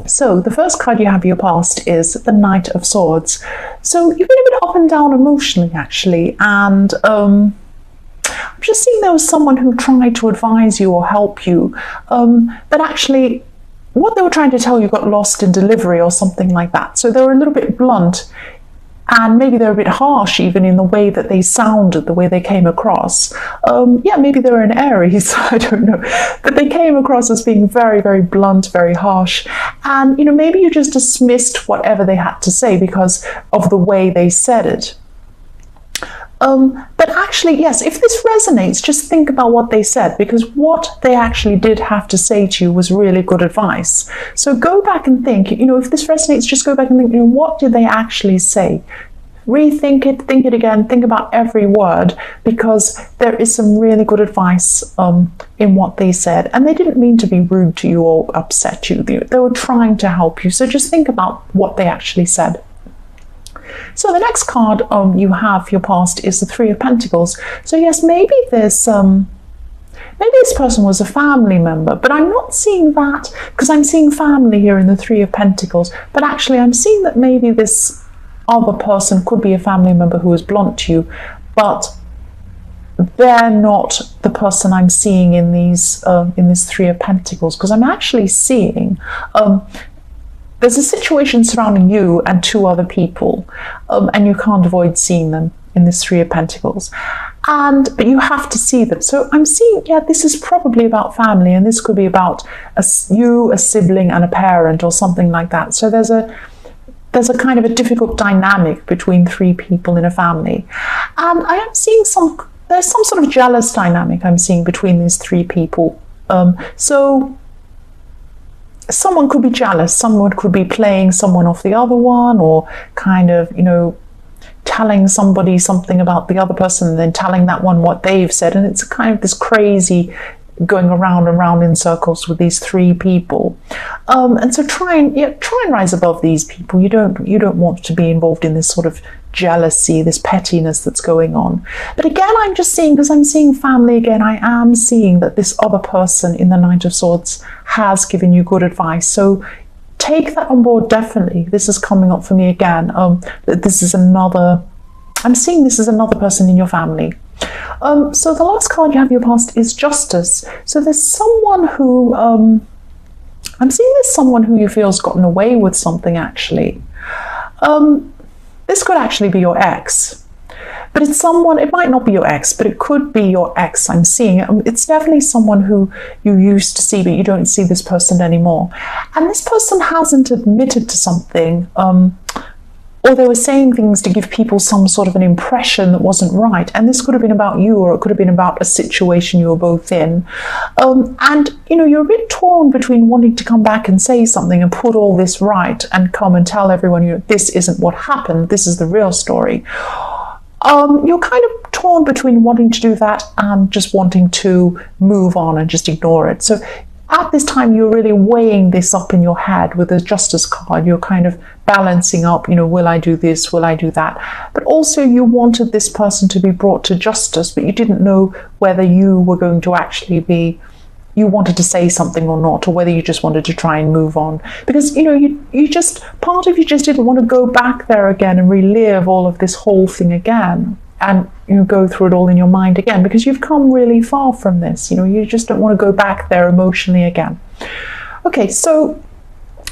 So the first card you have for your past is the Knight of Swords. So you've been a bit up and down emotionally, actually, and I'm just seeing there was someone who tried to advise you or help you, but actually what they were trying to tell you got lost in delivery or something like that. So they were a little bit blunt, and maybe they're a bit harsh even in the way that they sounded, the way they came across. Yeah, maybe they were an Aries, I don't know. But they came across as being very, very blunt, very harsh. And, maybe you just dismissed whatever they had to say because of the way they said it. But actually, yes, if this resonates, just think about what they said, because what they actually did have to say to you was really good advice. So go back and think, if this resonates, just go back and think, what did they actually say? Rethink it, think it again, think about every word, because there is some really good advice in what they said. And they didn't mean to be rude to you or upset you. They were trying to help you. So just think about what they actually said. So the next card you have for your past is the Three of Pentacles. So yes, maybe this person was a family member, but I'm not seeing that, because I'm seeing family here in the Three of Pentacles. But actually I'm seeing that maybe this other person could be a family member who is blunt to you, but they're not the person I'm seeing in this Three of Pentacles, because I'm actually seeing there's a situation surrounding you and two other people, and you can't avoid seeing them in this Three of Pentacles. But you have to see them. So I'm seeing, yeah, this is probably about family, and this could be about a sibling and a parent or something like that. So there's a kind of a difficult dynamic between three people in a family. And I am seeing there's some sort of jealous dynamic I'm seeing between these three people. So someone could be jealous, someone could be playing someone off the other one, or kind of, telling somebody something about the other person and then telling that one what they've said. And it's kind of this crazy going around and round in circles with these three people. And so try and rise above these people. You don't want to be involved in this sort of jealousy, this pettiness that's going on. But again, I'm just seeing, because I'm seeing family again, I am seeing that this other person in the Knight of Swords has given you good advice. So take that on board, definitely. This is coming up for me again. I'm seeing this is another person in your family. So the last card you have in your past is Justice. So there's someone who, I'm seeing there's someone who you feel has gotten away with something, actually. This could actually be your ex. But it's someone, it might not be your ex, but it could be your ex I'm seeing. It's definitely someone who you used to see, but you don't see this person anymore. And this person hasn't admitted to something, or they were saying things to give people some sort of an impression that wasn't right. And this could have been about you, or it could have been about a situation you were both in. And, you're a bit torn between wanting to come back and say something and put all this right and come and tell everyone, this isn't what happened, this is the real story. You're kind of torn between wanting to do that and just wanting to move on and just ignore it. So at this time, you're really weighing this up in your head with the Justice card. You're kind of balancing up, will I do this? Will I do that? But also you wanted this person to be brought to justice, but you didn't know whether you were going to actually you wanted to say something or not, or whether you just wanted to try and move on. Because, part of you just didn't want to go back there again and relive all of this whole thing again. And go through it all in your mind again, because you've come really far from this. You just don't want to go back there emotionally again. Okay, so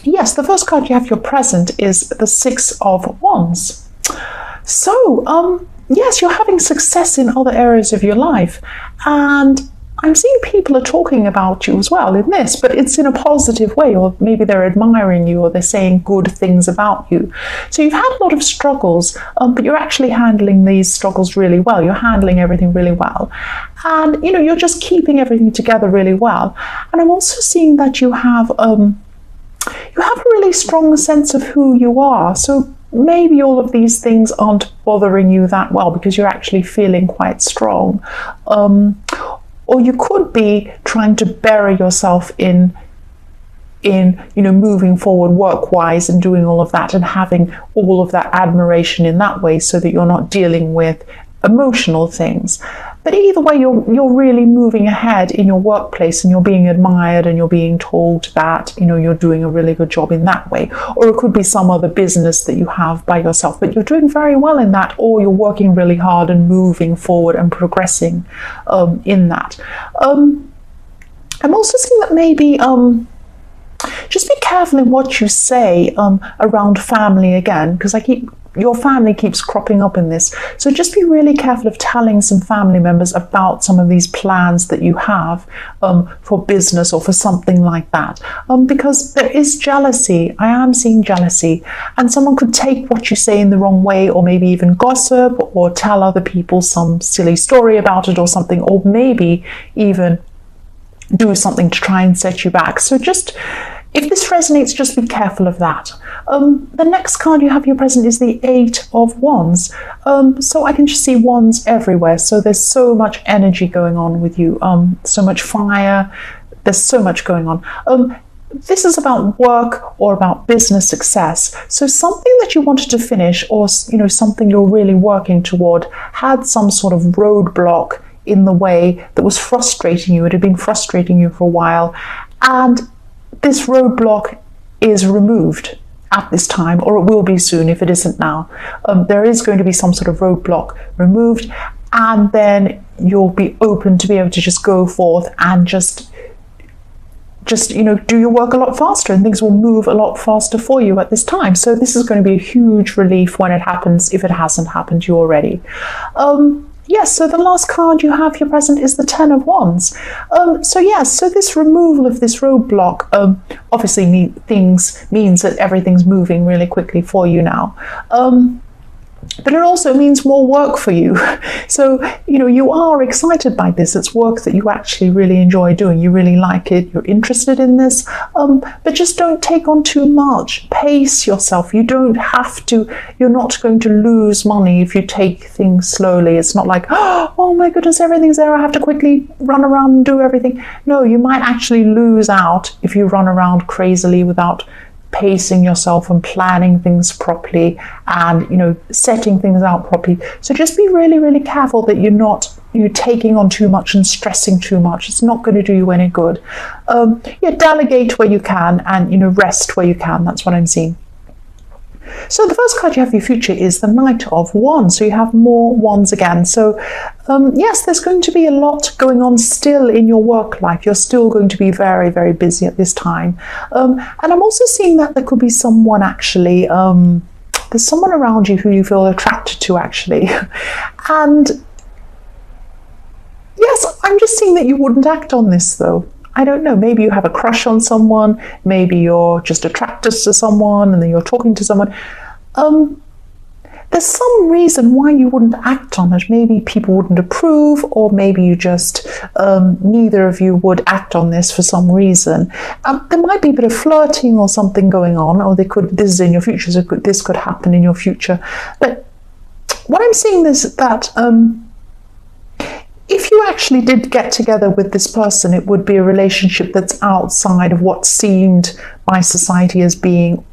yes, the first card you have, your present, is the Six of Wands. So yes, you're having success in other areas of your life, and I'm seeing people are talking about you as well in this, but it's in a positive way, or maybe they're admiring you, or they're saying good things about you. So you've had a lot of struggles, but you're actually handling these struggles really well. You're handling everything really well. And, you're just keeping everything together really well. And I'm also seeing that you have a really strong sense of who you are. So maybe all of these things aren't bothering you that well, because you're actually feeling quite strong. Or you could be trying to bury yourself in moving forward work-wise and doing all of that and having all of that admiration in that way, so that you're not dealing with emotional things. But either way, you're really moving ahead in your workplace, and you're being admired, and you're being told that, you know, you're doing a really good job in that way. Or it could be some other business that you have by yourself, but you're doing very well in that, or you're working really hard and moving forward and progressing in that. I'm also seeing that maybe just be careful in what you say around family again, because your family keeps cropping up in this. So just be really careful of telling some family members about some of these plans that you have for business or for something like that, because there is jealousy. I am seeing jealousy, and someone could take what you say in the wrong way, or maybe even gossip or tell other people some silly story about it or something, or maybe even do something to try and set you back. So just, if this resonates, just be careful of that. The next card you have your present is the Eight of Wands. So I can just see wands everywhere. So there's so much energy going on with you, so much fire. There's so much going on. This is about work or about business success. So something that you wanted to finish, or, you know, something you're really working toward, had some sort of roadblock in the way that was frustrating you. It had been frustrating you for a while, and this roadblock is removed at this time, or it will be soon if it isn't now. There is going to be some sort of roadblock removed, and then you'll be open to be able to just go forth and just you know, do your work a lot faster, and things will move a lot faster for you at this time. So this is going to be a huge relief when it happens, if it hasn't happened to you already. Yes, so the last card you have your present is the Ten of Wands. So this removal of this roadblock obviously means that everything's moving really quickly for you now. But it also means more work for you. So, you know, you are excited by this. It's work that you actually really enjoy doing. You really like it. You're interested in this. But just don't take on too much. Pace yourself. You don't have to. You're not going to lose money if you take things slowly. It's not like, oh my goodness, everything's there. I have to quickly run around and do everything. No, you might actually lose out if you run around crazily without pacing yourself and planning things properly, and, you know, setting things out properly. So just be really, really careful that you're taking on too much and stressing too much. It's not going to do you any good. Delegate where you can, and, you know, rest where you can. That's what I'm seeing. So the first card you have for your future is the Knight of Wands. So you have more wands again. So yes, there's going to be a lot going on still in your work life. You're still going to be very, very busy at this time. And I'm also seeing that there could be someone actually, there's someone around you who you feel attracted to actually. And yes, I'm just seeing that you wouldn't act on this though. I don't know, maybe you have a crush on someone, maybe you're just attracted to someone and then you're talking to someone. There's some reason why you wouldn't act on it. Maybe people wouldn't approve, or maybe you just, neither of you would act on this for some reason. There might be a bit of flirting or something going on, or this is in your future, so this could happen in your future. But what I'm seeing is that if you actually did get together with this person, it would be a relationship that's outside of what's seemed by society as being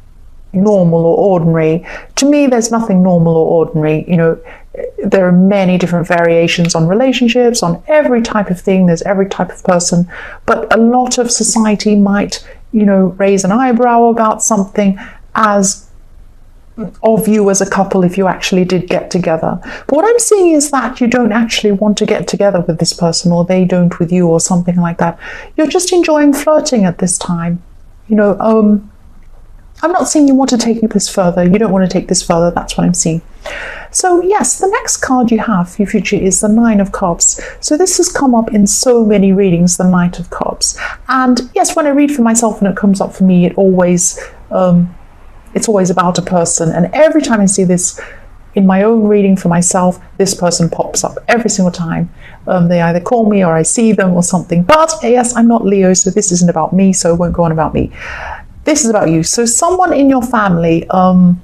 normal or ordinary. To me, there's nothing normal or ordinary. You know, there are many different variations on relationships, on every type of thing. There's every type of person, but a lot of society might, you know, raise an eyebrow about something of you as a couple if you actually did get together. But what I'm seeing is that you don't actually want to get together with this person, or they don't with you, or something like that. You're just enjoying flirting at this time. You know, I'm not saying you want to take this further. You don't want to take this further. That's what I'm seeing. So yes, the next card you have for your future is the Nine of Cups. So this has come up in so many readings, the Knight of Cups. And yes, when I read for myself and it comes up for me, it's always about a person. And every time I see this in my own reading for myself, this person pops up every single time. They either call me or I see them or something. But yes, I'm not Leo, so this isn't about me, so it won't go on about me. This is about you. So someone in your family, someone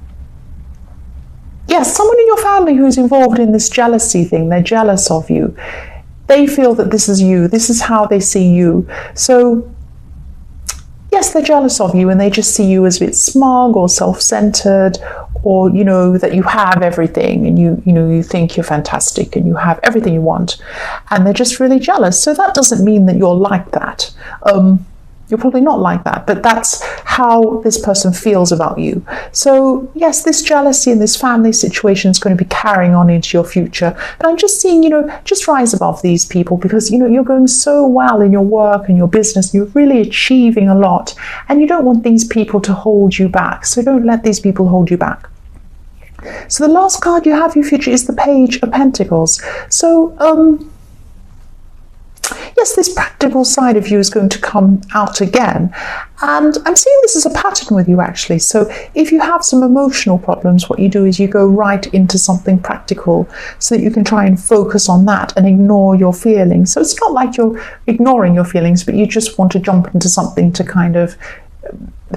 in your family who's involved in this jealousy thing, they're jealous of you. They feel that this is you. This is how they see you. So yes, they're jealous of you, and they just see you as a bit smug or self-centered, or that you have everything, and you think you're fantastic and you have everything you want, and they're just really jealous. So that doesn't mean that you're like that. You're probably not like that, but that's how this person feels about you. So yes, this jealousy and this family situation is going to be carrying on into your future. But I'm just seeing, just rise above these people, because, you're going so well in your work and your business. You're really achieving a lot, and you don't want these people to hold you back. So don't let these people hold you back. So the last card you have for your future is the Page of Pentacles. So, yes, this practical side of you is going to come out again. And I'm seeing this as a pattern with you, actually. So if you have some emotional problems, what you do is you go right into something practical so that you can try and focus on that and ignore your feelings. So it's not like you're ignoring your feelings, but you just want to jump into something to kind of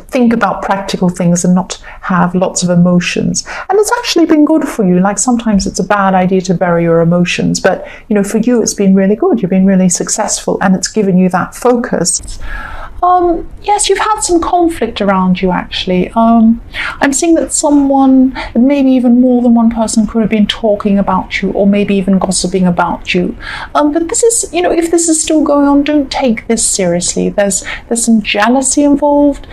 think about practical things and not have lots of emotions. And it's actually been good for you. Like, sometimes it's a bad idea to bury your emotions, but for you it's been really good. You've been really successful, and it's given you that focus. Yes, you've had some conflict around you, actually. I'm seeing that someone, maybe even more than one person, could have been talking about you, or maybe even gossiping about you. But this is, if this is still going on, don't take this seriously. There's some jealousy involved.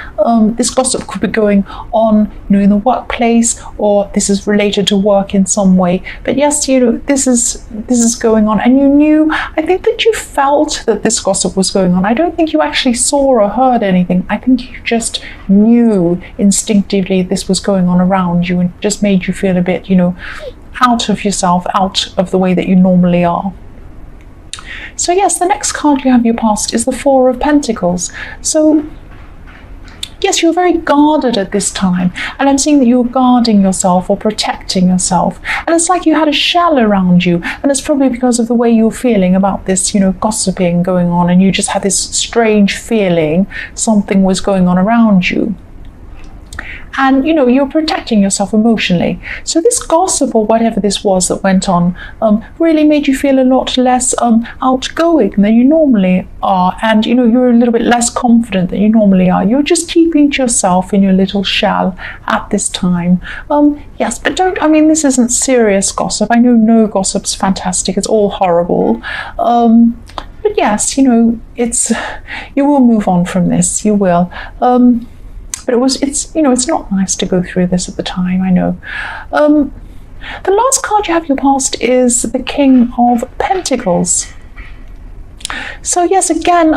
This gossip could be going on, in the workplace, or this is related to work in some way. But yes, this is going on, and I think that you felt that this gossip was going on. I don't think you actually saw or heard anything. I think you just knew instinctively this was going on around you, and just made you feel a bit, out of yourself, out of the way that you normally are. So yes, the next card you have your past is the Four of Pentacles. So yes, you're very guarded at this time, and I'm seeing that you're guarding yourself or protecting yourself, and it's like you had a shell around you, and it's probably because of the way you're feeling about this, gossiping going on, and you just had this strange feeling something was going on around you. And you're protecting yourself emotionally. So this gossip, or whatever this was that went on, really made you feel a lot less outgoing than you normally are, and you're a little bit less confident than you normally are. You're just keeping to yourself in your little shell at this time. Yes, but this isn't serious gossip. I know no gossip's fantastic. It's all horrible. But yes, it's you will move on from this. You will. But it's not nice to go through this at the time, I know. The last card you have your past is the King of Pentacles. So yes, again,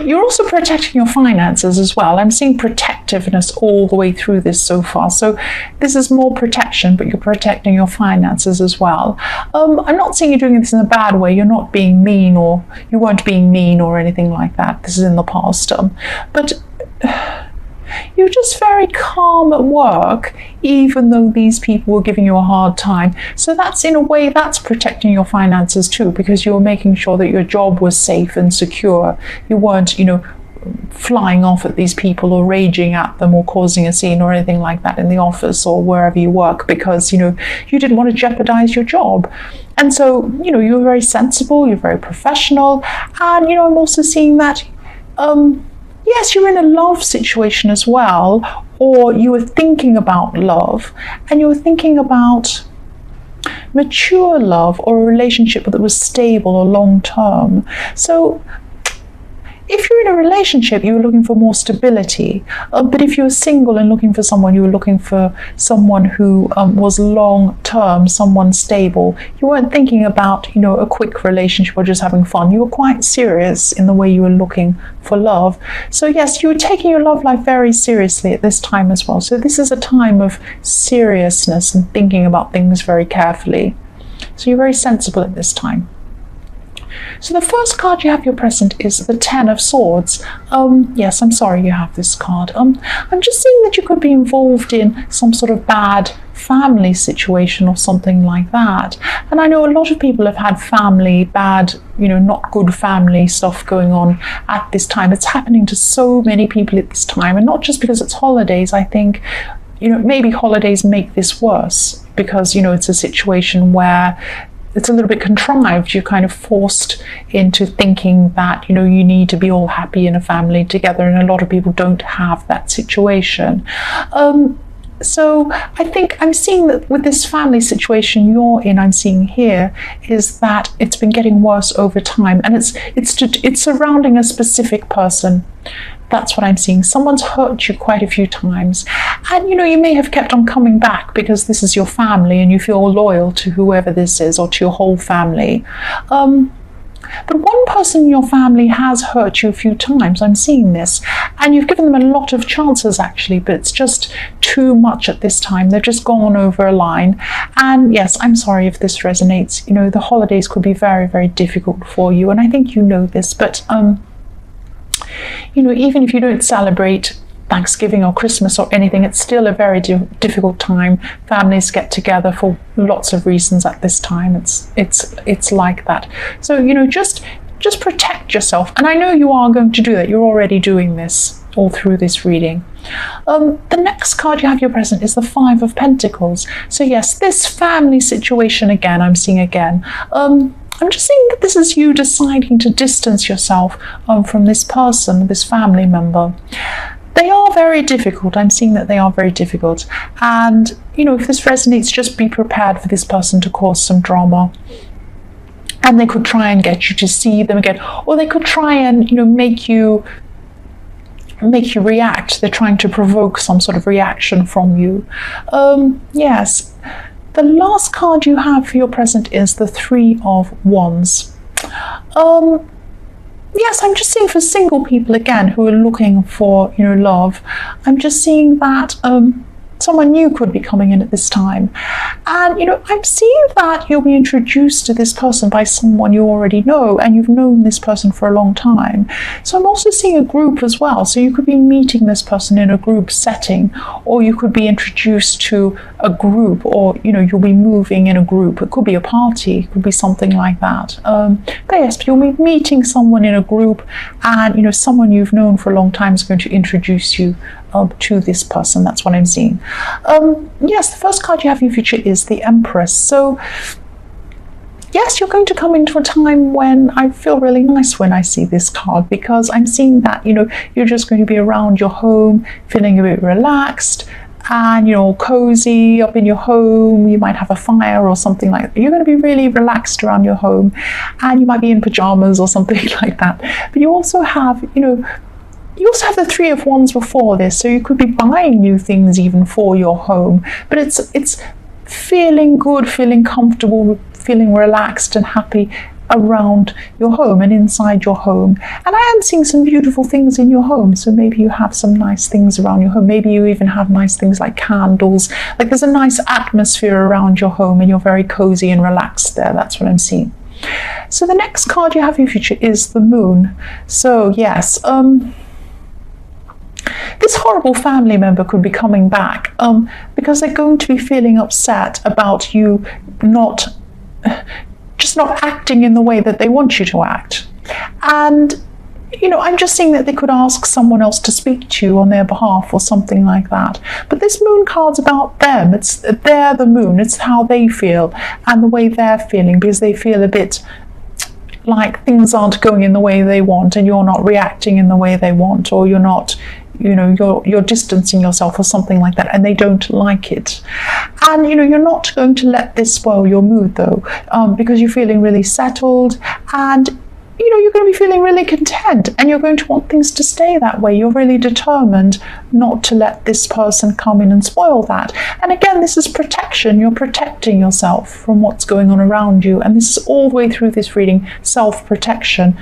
you're also protecting your finances as well. I'm seeing protectiveness all the way through this so far. So this is more protection, but you're protecting your finances as well. I'm not saying you're doing this in a bad way. You're not being mean, or you weren't being mean or anything like that. This is in the past. But you're just very calm at work, even though these people were giving you a hard time. So that's, in a way, that's protecting your finances too, because you were making sure that your job was safe and secure. You weren't, flying off at these people or raging at them or causing a scene or anything like that in the office or wherever you work, because, you didn't want to jeopardize your job. And so, you're very sensible, you're very professional. And, I'm also seeing that, yes, you're in a love situation as well, or you were thinking about love, and you were thinking about mature love or a relationship that was stable or long-term. So if you're in a relationship, you were looking for more stability. But if you were single and looking for someone, you were looking for someone who was long-term, someone stable. You weren't thinking about, a quick relationship or just having fun. You were quite serious in the way you were looking for love. So yes, you were taking your love life very seriously at this time as well. So this is a time of seriousness and thinking about things very carefully. So you're very sensible at this time. So the first card you have your present is the Ten of Swords. Yes, I'm sorry you have this card. I'm just seeing that you could be involved in some sort of bad family situation or something like that. And I know a lot of people have had bad, not good family stuff going on at this time. It's happening to so many people at this time, and not just because it's holidays. I think, maybe holidays make this worse because, it's a situation where it's a little bit contrived. You're kind of forced into thinking that, you need to be all happy in a family together, and a lot of people don't have that situation. So I think I'm seeing that with this family situation you're in, I'm seeing here is that it's been getting worse over time, and it's surrounding a specific person. That's what I'm seeing. Someone's hurt you quite a few times, and you may have kept on coming back because this is your family and you feel loyal to whoever this is or to your whole family. But one person in your family has hurt you a few times. I'm seeing this, and you've given them a lot of chances actually, but it's just too much at this time. They've just gone over a line. And yes, I'm sorry if this resonates. The holidays could be very, very difficult for you, and I think you know this, but even if you don't celebrate Thanksgiving or Christmas or anything, it's still a very difficult time. Families get together for lots of reasons at this time. It's like that. So just protect yourself, and I know you are going to do that. You're already doing this all through this reading. The next card you have your present is the Five of Pentacles. So yes, this family situation again, I'm seeing again. I'm just seeing that this is you deciding to distance yourself from this person, this family member. They are very difficult. I'm seeing that they are very difficult. And, if this resonates, just be prepared for this person to cause some drama. And they could try and get you to see them again, or they could try and, make you react. They're trying to provoke some sort of reaction from you. Yes. The last card you have for your present is the Three of Wands. Yes, I'm just seeing for single people again who are looking for, love. I'm just seeing that someone new could be coming in at this time. And, I'm seeing that you'll be introduced to this person by someone you already know, and you've known this person for a long time. So I'm also seeing a group as well. So you could be meeting this person in a group setting, or you could be introduced to a group, or, you'll be moving in a group. It could be a party, it could be something like that. But yes, you'll be meeting someone in a group, and, someone you've known for a long time is going to introduce you to this person. That's what I'm seeing. Yes, the first card you have in your future is the Empress. So yes, you're going to come into a time when I feel really nice when I see this card, because I'm seeing that you're just going to be around your home feeling a bit relaxed and cozy up in your home. You might have a fire or something like that. You're going to be really relaxed around your home, and you might be in pajamas or something like that. But you also have the Three of Wands before this, so you could be buying new things even for your home. But it's feeling good, feeling comfortable, feeling relaxed and happy around your home and inside your home. And I am seeing some beautiful things in your home. So maybe you have some nice things around your home. Maybe you even have nice things like candles. Like there's a nice atmosphere around your home, and you're very cozy and relaxed there. That's what I'm seeing. So the next card you have in your future is the Moon. So yes, this horrible family member could be coming back because they're going to be feeling upset about you not acting in the way that they want you to act. And I'm just seeing that they could ask someone else to speak to you on their behalf or something like that. But this Moon card's about them. They're the Moon. It's how they feel and the way they're feeling, because they feel a bit like things aren't going in the way they want, and you're not reacting in the way they want, or you're not you're distancing yourself or something like that, and they don't like it. And you're not going to let this spoil your mood though, because you're feeling really settled, and you're going to be feeling really content, and you're going to want things to stay that way. You're really determined not to let this person come in and spoil that. And again, this is protection. You're protecting yourself from what's going on around you, and this is all the way through this reading, self-protection.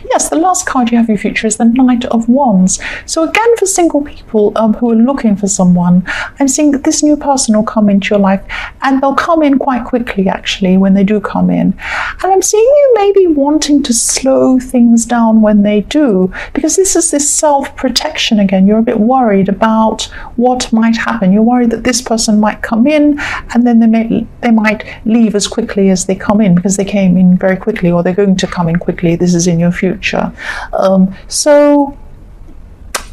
Yes, the last card you have in your future is the Knight of Wands. So again, for single people who are looking for someone, I'm seeing that this new person will come into your life, and they'll come in quite quickly actually when they do come in. And I'm seeing you maybe wanting to slow things down when they do, because this is this self-protection again. You're a bit worried about what might happen. You're worried that this person might come in and then they might leave as quickly as they come in, because they came in very quickly, or they're going to come in quickly. This is in your future. So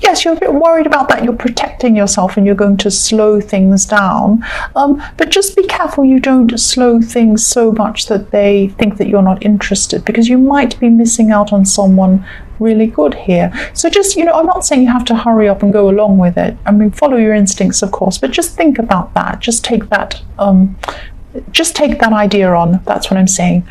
yes, you're a bit worried about that. You're protecting yourself and you're going to slow things down. But just be careful you don't slow things so much that they think that you're not interested, because you might be missing out on someone really good here. So just, I'm not saying you have to hurry up and go along with it. I mean, follow your instincts, of course, but just think about that. Just take that idea on. That's what I'm saying.